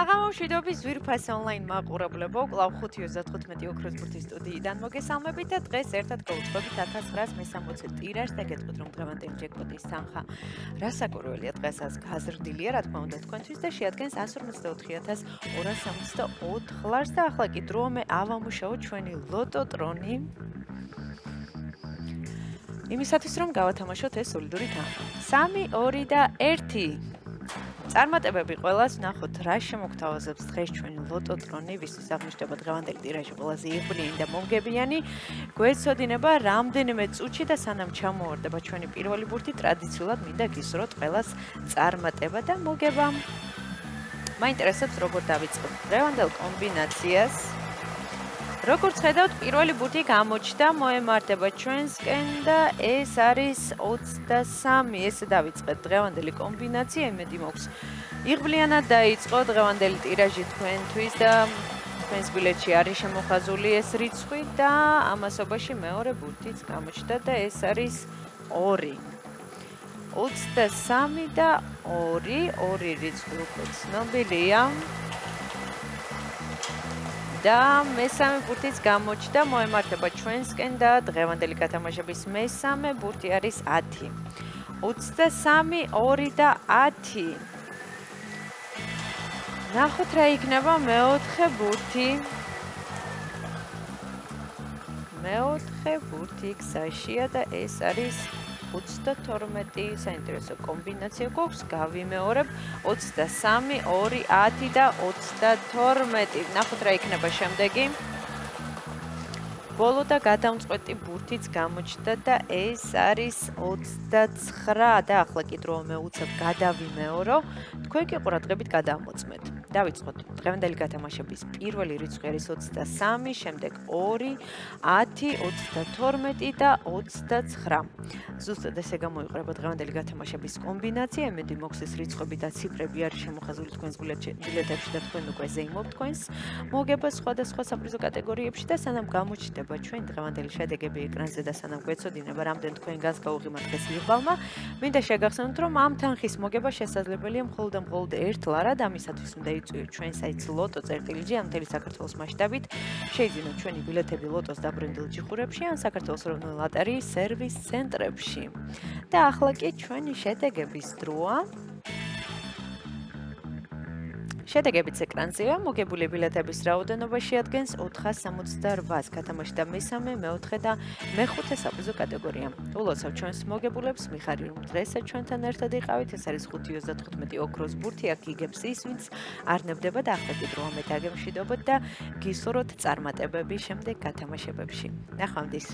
საღამომშვიდობის ძვირფას ონლაინ მაყურებლებო, კვლავ 5:35 ოქროს ბურთის სტუდიიდან მოგესალმებით და დღეს ერთად გავუწყობთ 1960 ტირაჟს და გეტყვით, რომ დღევანდელი ჯეკპოტის თანხა რასაკურველია დღესაც გაზრდილია, რა თქმა უნდა თქვენთვის და შეადგენს 154,264 ლარს და ახლა კი დროა მე ავამუშაო ჩვენი ლოტო ტრონი. იმისათვის რომ გავათამაშოთ ეს სოლიდური თანხა. 3, 2 და 1. წარმატებები ყველას, ნახოთ რა შემოგთავაზებს დღეს ჩვენი ლოტო ტრონი, ვისთვის აღნიშნება დღევანდელი ტირაჟი ყველაზე იღბლიანი და მომგებიანი. გვეცოდინება რამდენიმე წუთში და სანამ ჩამოვარდება ჩვენი პირველი ბურთი, ტრადიციულად მინდა გისურვოთ ყველას წარმატება და მოგება. მაინტერესებს როგორ დავიწყოთ დღევანდელ კომბინაციას. როგორც ხედავთ, პირველი ბურთი გამოჩნდა, მოემართება ჩვენსკენ და ეს არის 23. ესე დავიწყეთ დღევანდელი კომბინაცია, იმედი მაქვს. იღბლიანად დაიწყო დღევანდელი ტირაჟი თქვენთვის და თქვენს ბილეთში არის შემოხაზული ეს რიცხვი და ამასობაში მეორე ბურთიც გამოჩნდა და ეს არის 2. 23 და 2, 2 რიცხვი უფრო ცნობილია. და მესამე ბურთიც გამოჩნდა, მოემართება ჩვენსკენ და დღევანდელი გათამაშების მესამე ბურთი არის 10. 23, 2 და 10. ნახოთ რა იქნება მეოთხე ბურთი. მეოთხე ბურთი გზაშია და ეს არის 22. საინტერესო კომბინაცია გვაქვს, გავიმეორებ 23, 2, 10 და 22. ნახოთ რა იქნება შემდეგი. ბოლო და გადამწყვეტი ბურთიც გამოჩნდა და ეს არის 29 და ახლა კი დროა მე უცებ გადავიმეორო. თქვენ კი ყურადღებით გადამოწმეთ. დავიწყოთ დღევანდელი გათამაშების პირველი რიცხვი არის 23, შემდეგ 2, 10, 22 და 29. ზუსტად ესე გამოიყურება დღევანდელი გათამაშების კომბინაცია. იმედი მაქვს ეს რიცხვები და ციფრები არის შემოხაზული თქვენს ბილეთებში და თქვენ უკვე ზეიმობთ თქვენს მოგებას სხვადასხვა საპრიზო კატეგორიებში და სანამ გამოჩნდება ჩვენ დღევანდელი შედეგები ეკრანზე და სანამ გვეცოდინება რამდენ თქვენ გას გაუღიმათ დღეს იღბალმა, მინდა შეგახსენოთ, რომ ამ თანხის მოგება შესაძლებელია მხოლოდ და მხოლოდ ერთ ლარად, ამისათვის უნდა იწვიოთ ჩვენ საიტს lotto.gr ამ მთელი საქართველოს მასშტაბით. შეიძინოთ ჩვენი ბილეთები ლოტოს დაბრუნებულ ჯიხურებში ან საქართველოს ეროვნული ლოტარიის სერვის ცენტრებში. და ახლა კი ჩვენი შედეგების დროა. შედეგებიც ეკრანზეა, მოგებული ბილეთების რაოდენობა შეადგენს 468-ს, გათამაშდა მესამე, მეოთხე და მეხუთე საპრიზო კატეგორია. ულოცავ ჩვენს მოგებულებს, მიხარი რომ დღესაც ჩვენთან ერთად იყავით, ეს არის 5:35 ოქროს ბურთი, აქ იგებს ის, ვინც არ ნებდება და ახლა კი დროა მე დაგემშვიდობოთ და გისურვოთ წარმატებები შემდეგ გათამაშებებში. ნახვამდის.